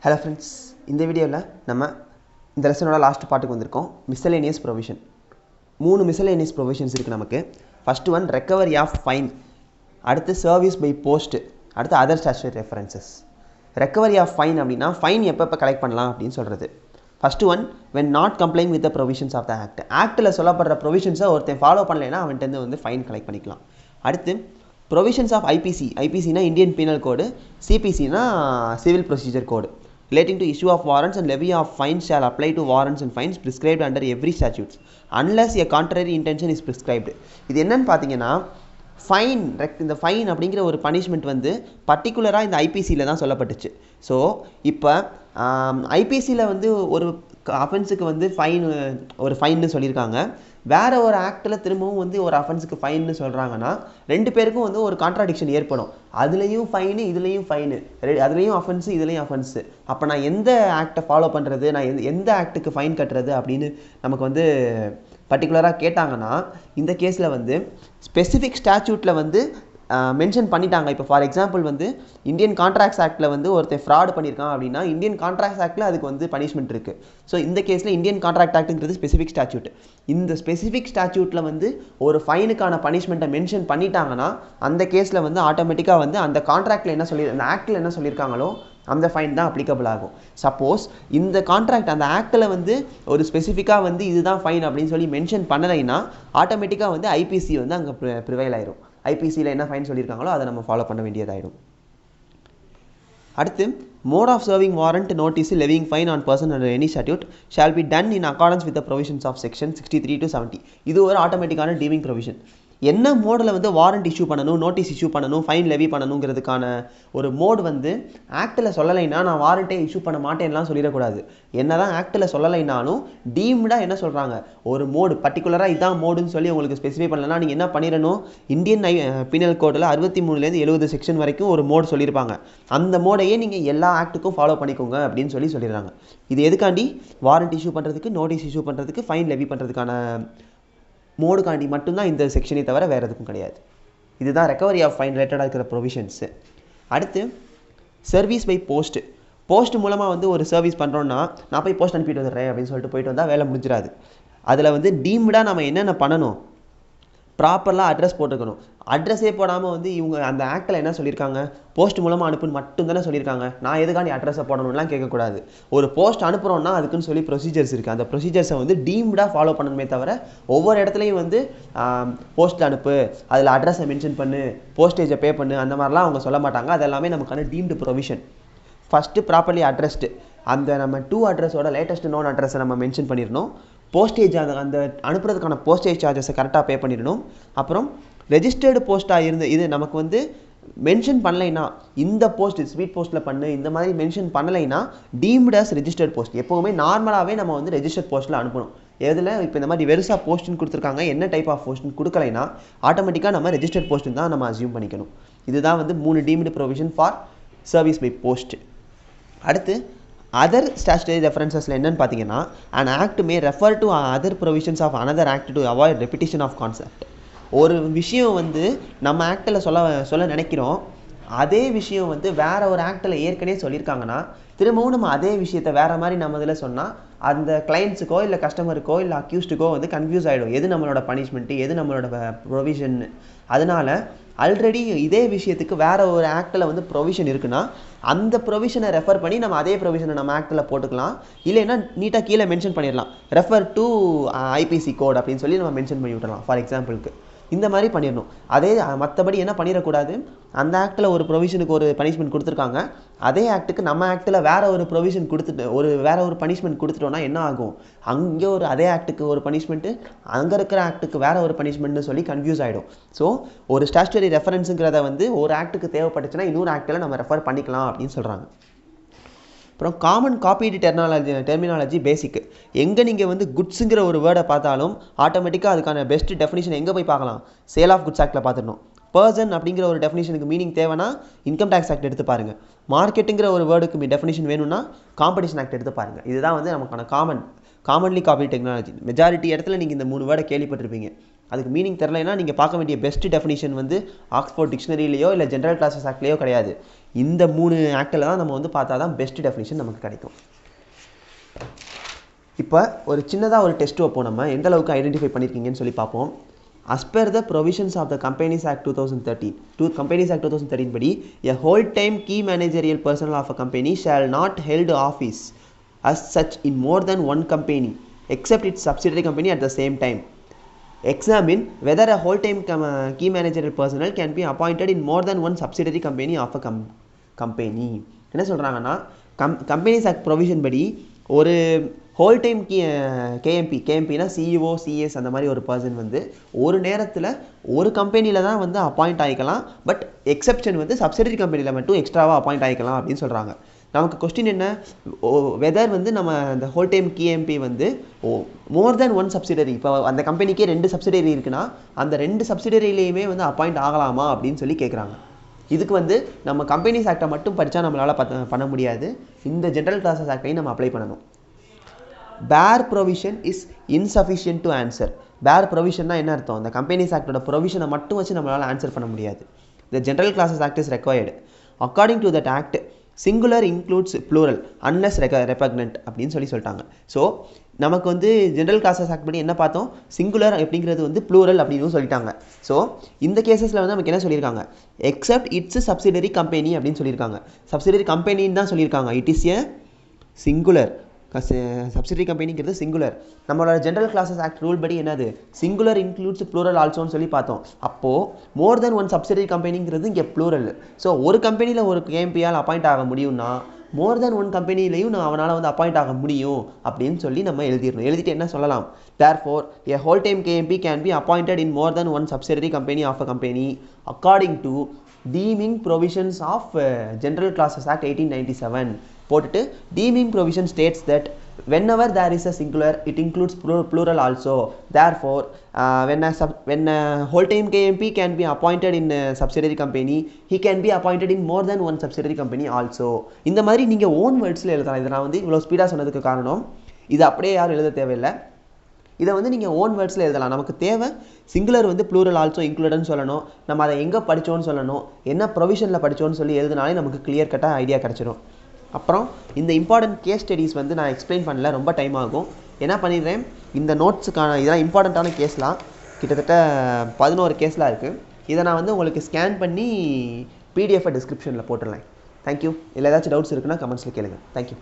Hello friends, இந்த வீடியோல நம்ம இந்த லெசனோட லாஸ்ட் பார்ட்டுக்கு வந்திருக்கோம். miscellaneous provision. மூணு miscellaneous provisions இருக்கு நமக்கு. First one recovery of fine. அடுத்து service by post. அடுத்து other statutory references. Recovery of fine அப்படினா fine எப்பப்ப கலெக்ட் பண்ணலாம் அப்படினு சொல்றது. First one when not complying with the provisions of the act. ஆக்ட்ல சொல்லப்படுற provisions ஒருத்தன் ஃபாலோ பண்ணலைனா அவன்ட்ட இருந்து வந்து ஃபைன் கலெக்ட் பண்ணிக்கலாம். அடுத்து provisions of IPC. IPC na Indian Penal Code, CPC na Civil Procedure Code. Relating to issue of warrants and levy of fines shall apply to warrants and fines prescribed under every statute unless a contrary intention is prescribed. இது என்னன்னு பாத்தீங்கன்னா fine இந்த fine அப்படிங்கிற ஒரு punishment வந்து பர்டிகுலராக இந்த ஐபிசியில் தான் சொல்லப்பட்டுச்சு. ஸோ இப்போ ஐபிசியில் வந்து ஒரு அஃபென்ஸுக்கு வந்து ஒரு ஃபைன்னு சொல்லியிருக்காங்க. வேறு ஒரு ஆக்டில் திரும்பவும் வந்து ஒரு அஃபென்ஸுக்கு ஃபைன்னு சொல்கிறாங்கன்னா ரெண்டு பேருக்கும் வந்து ஒரு கான்ட்ராடிக்ஷன் ஏற்படும். அதுலேயும் ஃபைனு இதுலேயும் ஃபைனு, அதுலேயும் அஃபென்ஸு இதுலேயும் அஃபென்ஸு. அப்போ நான் எந்த ஆக்டை ஃபாலோ பண்ணுறது, நான் எந்த ஆக்டுக்கு ஃபைன் கட்டுறது அப்படின்னு நமக்கு வந்து பர்டிகுலராக கேட்டாங்கன்னா இந்த கேஸில் வந்து ஸ்பெசிஃபிக் ஸ்டாச்சூட்டில் வந்து மென்ஷன் பண்ணிட்டாங்க. இப்போ ஃபார் எக்ஸாம்பிள் வந்து இந்தியன் கான்ட்ராக்ட்ஸ் ஆக்டில் வந்து ஒருத்தர் ஃப்ராட் பண்ணியிருக்கான் அப்படின்னா இந்தியன் கான்ட்ராக்ட்ஸ் ஆக்டில் அதுக்கு வந்து பனிஷ்மெண்ட் இருக்குது. ஸோ இந்த கேஸில் இந்தியன் கான்ட்ராக்ட் ஆக்ட்டுங்கிறது ஸ்பெசிஃபிக் ஸ்டாச்சூட். இந்த ஸ்பெசிஃபிக் ஸ்டாச்சூட்டில் வந்து ஒரு ஃபைனுக்கான பனிஷ்மெண்ட்டை மென்ஷன் பண்ணிட்டாங்கன்னா அந்த கேஸில் வந்து ஆட்டோமேட்டிக்காக வந்து அந்த கான்ட்ராக்டில் அந்த ஆக்டில் என்ன சொல்லியிருக்காங்களோ அந்த ஃபைன் தான் அப்ளிகபிள் ஆகும். சப்போஸ் இந்த கான்ட்ராக்ட் அந்த ஆக்டில் வந்து ஒரு ஸ்பெசிஃபிக்காக வந்து இதுதான் ஃபைன் அப்படின்னு சொல்லி மென்ஷன் பண்ணலைன்னா ஆட்டோமேட்டிக்காக வந்து ஐபிசி வந்து அங்கே ப்ரிவைல் ஆயிரும். ஐபிசியில் என்ன ஃபைன் சொல்லியிருக்காங்களோ அதை நம்ம ஃபாலோ பண்ண வேண்டியதாயிடும். அடுத்து mode of serving warrant notice levying fine on person under any statute shall be done in accordance with the provisions of section 63 to 70. இது ஒரு ஆட்டோமேட்டிக்கான டீமிங் ப்ரொவிஷன். என்ன மோடில் வந்து வாரண்ட் இஷ்யூ பண்ணணும், நோட்டீஸ் இஷ்யூ பண்ணணும், ஃபைன் லெவி பண்ணணுங்கிறதுக்கான ஒரு mode வந்து ஆக்டில் சொல்லலைன்னா நான் வாரண்ட்டே இஷ்யூ பண்ண மாட்டேன்லாம் சொல்லிடக்கூடாது. என்ன தான் ஆக்டில் சொல்லலைனாலும் டீம்டாக என்ன சொல்கிறாங்க, ஒரு மோடு பர்டிகுலராக இதான் மோடுன்னு சொல்லி உங்களுக்கு ஸ்பெசிஃபை பண்ணலன்னா நீங்கள் என்ன பண்ணிடணும், இந்தியன் பீனல் கோடில் 63லேருந்து 70 செக்ஷன் வரைக்கும் ஒரு மோடு சொல்லியிருப்பாங்க. அந்த மோடையே நீங்கள் எல்லா ஆக்டுக்கும் ஃபாலோ பண்ணிக்கோங்க அப்படின்னு சொல்லிடுறாங்க. இது எதுக்காண்டி, வாரண்ட் இஷ்யூ பண்ணுறதுக்கு, நோட்டீஸ் இஷ்யூ பண்ணுறதுக்கு, ஃபைன் லெவி பண்ணுறதுக்கான மோடுக்காண்டி மட்டும்தான் இந்த செக்ஷனை தவிர வேறு எதுக்கும் கிடையாது. இதுதான் ரெக்கவரி ஆஃப் ஃபைன் ரிலேட்டடாக இருக்கிற ப்ரொவிஷன்ஸு. அடுத்து சர்வீஸ் பை போஸ்ட். போஸ்ட் மூலமாக வந்து ஒரு சர்வீஸ் பண்ணுறோன்னா நான் போய் போஸ்ட் அனுப்பிட்டு வந்துடுறேன் அப்படின்னு சொல்லிட்டு போயிட்டு வந்தால் வேலை முடிஞ்சிடாது. அதில் வந்து டீம்டாக நம்ம என்னென்ன பண்ணணும், ப்ராப்பர்லாம் அட்ரஸ் போட்டுக்கணும். அட்ரஸே போடாமல் வந்து இவங்க அந்த ஆக்டில் என்ன சொல்லியிருக்காங்க, போஸ்ட் மூலமாக அனுப்புன்னு மட்டும் தானே சொல்லியிருக்காங்க, நான் எதுக்காண்டி அட்ரஸை போடணும்லாம் கேட்கக்கூடாது. ஒரு போஸ்ட் அனுப்புகிறோன்னா அதுக்குன்னு சொல்லி ப்ரொசீஜர்ஸ் இருக்குது. அந்த ப்ரொசீஜர்ஸை வந்து டீம்டாக ஃபாலோ பண்ணணுமே தவிர ஒவ்வொரு இடத்துலையும் வந்து போஸ்ட்டில் அனுப்பு, அதில் அட்ரஸை மென்ஷன் பண்ணு, போஸ்டேஜை பே பண்ணு, அந்த மாதிரிலாம் அவங்க சொல்ல மாட்டாங்க. அது எல்லாமே நமக்கான deemed provision. First properly addressed, அந்த நம்ம டூ அட்ரஸோட லேட்டஸ்ட் நோன் அட்ரஸை நம்ம மென்ஷன் பண்ணிடணும். போஸ்டேஜ் அந்த அனுப்புறதுக்கான போஸ்டேஜ் சார்ஜஸை கரெக்டாக பே பண்ணிடணும். அப்புறம் ரெஜிஸ்டர்டு போஸ்ட்டாக இருந்து இது நமக்கு வந்து மென்ஷன் பண்ணலைன்னா இந்த போஸ்ட் ஸ்வீட் போஸ்ட்டில் பண்ணு இந்த மாதிரி மென்ஷன் பண்ணலைன்னா டீம்டு அஸ் ரெஜிஸ்டர்ட் போஸ்ட். எப்போவுமே நார்மலாகவே நம்ம வந்து ரெஜிஸ்டர்ட் போஸ்ட்டில் அனுப்பணும். எதில் இப்போ இந்த மாதிரி வெறுசா போஸ்ட்டுன்னு கொடுத்துருக்காங்க, என்ன டைப் ஆஃப் போஸ்ட்னு கொடுக்கலைன்னா ஆட்டோமேட்டிக்காக நம்ம ரெஜிஸ்டர்ட் போஸ்ட்டுன்னு தான் நம்ம அசியூம் பண்ணிக்கணும். இதுதான் வந்து 3 deemed provision for service by post. அடுத்து அதர் ஸ்டாச்சுட்டரி ரெஃபரன்சஸில் என்னென்னு பார்த்தீங்கன்னா an act may refer to other provisions of another act to avoid repetition of concept. ஒரு விஷயம் வந்து நம்ம ஆக்டில் சொல்ல நினைக்கிறோம், அதே விஷயம் வந்து வேறு ஒரு ஆக்டில் ஏற்கனவே சொல்லியிருக்காங்கன்னா திரும்பவும் நம்ம அதே விஷயத்தை வேறு மாதிரி நம்ம இதில் சொன்னால் அந்த கிளைண்ட்ஸுக்கோ இல்லை கஸ்டமருக்கோ இல்லை அக்யூஸ்டுக்கோ வந்து கன்ஃபியூஸ் ஆகிடும், எது நம்மளோட பனிஷ்மெண்ட்டு எது நம்மளோட ப்ரொவிஷன். அதனால் ஆல்ரெடி இதே விஷயத்துக்கு வேறு ஒரு ஆக்டில் வந்து ப்ரொவிஷன் இருக்குன்னா அந்த ப்ரொவிஷனை ரெஃபர் பண்ணி நம்ம அதே ப்ரொவிஷனை நம்ம ஆக்டில் போட்டுக்கலாம். இல்லைன்னா நீட்டாக கீழே மென்ஷன் பண்ணிடலாம், ரெஃபர் டு ஐபிசி கோட் அப்படின்னு சொல்லி நம்ம மென்ஷன் பண்ணி விட்டுறலாம். ஃபார் எக்ஸாம்பிளுக்கு இந்த மாதிரி பண்ணிடணும். அதே மற்றபடி என்ன பண்ணிடக்கூடாது, அந்த ஆக்டில் ஒரு ப்ரொவிஷனுக்கு ஒரு பனிஷ்மெண்ட் கொடுத்துருக்காங்க, அதே ஆக்டுக்கு நம்ம ஆக்டில் வேறு ஒரு ப்ரொவிஷன் கொடுத்துட்டு வேறு ஒரு பனிஷ்மெண்ட் கொடுத்துட்டோன்னா என்ன ஆகும், அங்கே ஒரு அதே ஆக்டுக்கு ஒரு பனிஷ்மெண்ட்டு, அங்கே இருக்கிற ஆக்டுக்கு வேறு ஒரு பனிஷ்மெண்ட்னு சொல்லி கன்ஃபியூஸ் ஆகிடும். ஸோ ஒரு ஸ்டாச்சுட்டரி ரெஃபரன்ஸுங்கிறத வந்து ஒரு ஆக்டுக்கு தேவைப்பட்டுச்சுன்னா இன்னொரு ஆக்டில் நம்ம ரெஃபர் பண்ணிக்கலாம் அப்படின்னு சொல்கிறாங்க. அப்புறம் காமன் காப்பீடு டெர்மினாலஜி பேசிக். எங்கே நீங்கள் வந்து குட்ஸுங்கிற ஒரு வேர்டை பார்த்தாலும் ஆட்டோமேட்டிக்காக அதுக்கான பெஸ்ட் டெஃபினிஷன் எங்கே போய் பார்க்கலாம், சேல் ஆஃப் குட்ஸ் ஆக்டில் பார்த்துடணும். பர்சன் அப்படிங்கிற ஒரு டெஃபினிஷனுக்கு மீனிங் தேவைன்னா இன்கம் டேக்ஸ் ஆக்ட் எடுத்து பாருங்கள். மார்க்கெட்டுங்கிற ஒரு வேர்டுக்கு டெஃபினிஷன் வேணும்னா காம்படிஷன் ஆக்ட் எடுத்து பாருங்கள். இதுதான் வந்து நமக்கான காமன்லி காப்பீடு டெக்னாலஜி. மெஜாரிட்டி இடத்துல நீங்கள் இந்த 3 வேர்டை கேள்விப்பட்டிருப்பீங்க. அதுக்கு மீனிங் தெரியலைன்னா நீங்கள் பார்க்க வேண்டிய பெஸ்ட் டெஃபினிஷன் வந்து ஆக்ஸ்ஃபோர்ட் டிக்ஷனரியிலையோ இல்லை ஜென்ரல் கிளாஸஸ் ஆக்ட்லேயோ கிடையாது. இந்த 3 ஆக்டில் தான் நம்ம வந்து பார்த்தா தான் பெஸ்ட் டெஃபினிஷன் நமக்கு கிடைக்கும். இப்போ ஒரு சின்னதாக ஒரு டெஸ்ட் வைப்போம். நம்ம எந்த அளவுக்கு ஐடென்டிஃபை பண்ணியிருக்கீங்கன்னு சொல்லி பார்ப்போம். As per the provisions of the Companies Act 2013, Companies Act 2013 படி a whole time key managerial personnel of a company shall not held office as such in more than one company except its subsidiary company at the same time. Examine whether a whole time key managerial personnel can be appointed in more than one subsidiary company of a company. என்ன சொல்கிறாங்கன்னா companies act provision படி ஒரு whole time கேஎம்பினா CEO CS அந்த மாதிரி ஒரு person வந்து ஒரு நேரத்தில் ஒரு கம்பெனியில் தான் வந்து அப்பாயிண்ட் ஆகிக்கலாம். பட் எக்ஸப்ஷன் வந்து சப்சிடரி கம்பெனியில் மட்டும் எக்ஸ்ட்ராவாக அப்பாயிண்ட் ஆகிக்கலாம் அப்படின்னு சொல்கிறாங்க. நமக்கு கொஸ்டின் என்ன, வெதர் வந்து நம்ம அந்த ஹோல் டைம் கேஎம்பி வந்து மோர் தேன் ஒன் சப்சிடரி, இப்போ அந்த கம்பெனிக்கே 2 சப்சிடரி இருக்குன்னா அந்த 2 சப்சிடரியிலையுமே வந்து அப்பாயிண்ட் ஆகலாமா அப்படின்னு சொல்லி கேட்குறாங்க. இதுக்கு வந்து நம்ம கம்பெனிஸ் ஆக்டை மட்டும் படித்தா நம்மளால் பண்ண முடியாது. இந்த ஜென்ரல் கிளாஸஸ் ஆக்டையும் நம்ம அப்ளை பண்ணணும். பேர் provision is insufficient to answer. பேர் ப்ரொவிஷன்னா என்ன அர்த்தம், அந்த கம்பெனிஸ் ஆக்டோட ப்ரொவிஷனை மட்டும் வச்சு நம்மளால் ஆன்சர் பண்ண முடியாது. The general clauses act is required. According to that act singular includes plural unless repugnant அப்படின்னு சொல்லிட்டாங்க. ஸோ நமக்கு வந்து ஜென்ரல் கிளாஸஸ் ஆக்ட் படி என்ன பார்த்தோம், சிங்குலர் அப்படிங்கிறது வந்து ப்ளூரல் அப்படின்னு சொல்லிட்டாங்க. ஸோ இந்த கேசஸில் வந்து நமக்கு என்ன சொல்லியிருக்காங்க, எக்ஸப்ட் இட்ஸ் சப்சிடரி கம்பெனி அப்படின்னு சொல்லியிருக்காங்க. சப்சிடரி கம்பெனின்னு தான் சொல்லியிருக்காங்க. It is a singular, subsidiary கம்பெனிங்கிறது சிங்குலர். நம்மளோட ஜென்ரல் கிளாஸஸ் ஆக்ட் ரூல் படி என்னது, சிங்குலர் இன்க்ளூட்ஸ் ப்ளூரல் ஆல்சோன்னு சொல்லி பார்த்தோம். அப்போது மோர் தென் ஒன் சப்சிடரி கம்பெனிங்கிறது இங்கே ப்ளூரல். ஸோ ஒரு கம்பெனியில் ஒரு கேஎம்பியால் அப்பாயிண்ட் ஆக முடியும்னா மோர் தென் ஒன் கம்பெனிலையும் அவனால் வந்து அப்பாயிண்ட் ஆக முடியும் அப்படின்னு சொல்லி நம்ம எழுதிடணும். எழுதிட்டு என்ன சொல்லலாம், therefore a whole time KMP can be appointed in more than one subsidiary company of a company according to deeming provisions of General Classes Act 1897. போட்டுட்டு deeming provision states that whenever there is a singular it includes plural also. Therefore when a whole time KMP can be appointed in a subsidiary company, he can be appointed in more than one subsidiary company also. இந்த மாதிரி நீங்கள் own வேர்ட்ஸில் எழுதலாம். இதை நான் வந்து இவ்வளோ ஸ்பீடாக சொன்னதுக்கு காரணம் இது அப்படியே யாரும் எழுத தேவையில்லை. இதை வந்து நீங்கள் ஓன் வேர்ட்ஸில் எழுதலாம். நமக்கு தேவை சிங்குலர் வந்து ப்ளூரல் ஆல்சோ இன்க்ளூடன்னு சொல்லணும், நம்ம அதை எங்கே படித்தோன்னு சொல்லணும், என்ன ப்ரொவிஷனில் படித்தோன்னு சொல்லி எழுதினாலே நமக்கு கிளியர் கட்டாக ஐடியா கிடச்சிடும். அப்புறம் இந்த இம்பார்ட்டன்ட் கேஸ் ஸ்டடீஸ் வந்து நான் எக்ஸ்பிளைன் பண்ணல, ரொம்ப டைம் ஆகும். என்ன பண்ணிடுறேன், இந்த நோட்ஸுக்கான இதெல்லாம் இம்பார்ட்டண்ட்டான கேஸ்லாம் கிட்டத்தட்ட 11 கேஸ்லாம் இருக்குது. இதை நான் வந்து உங்களுக்கு ஸ்கேன் பண்ணி பிடிஎஃபை டிஸ்கிரிப்ஷனில் போட்டுடலாம். தேங்க்யூ. இல்லை ஏதாச்சும் டவுட்ஸ் இருக்குன்னா கமெண்ட்ஸில் கேளுங்க. தேங்க்யூ.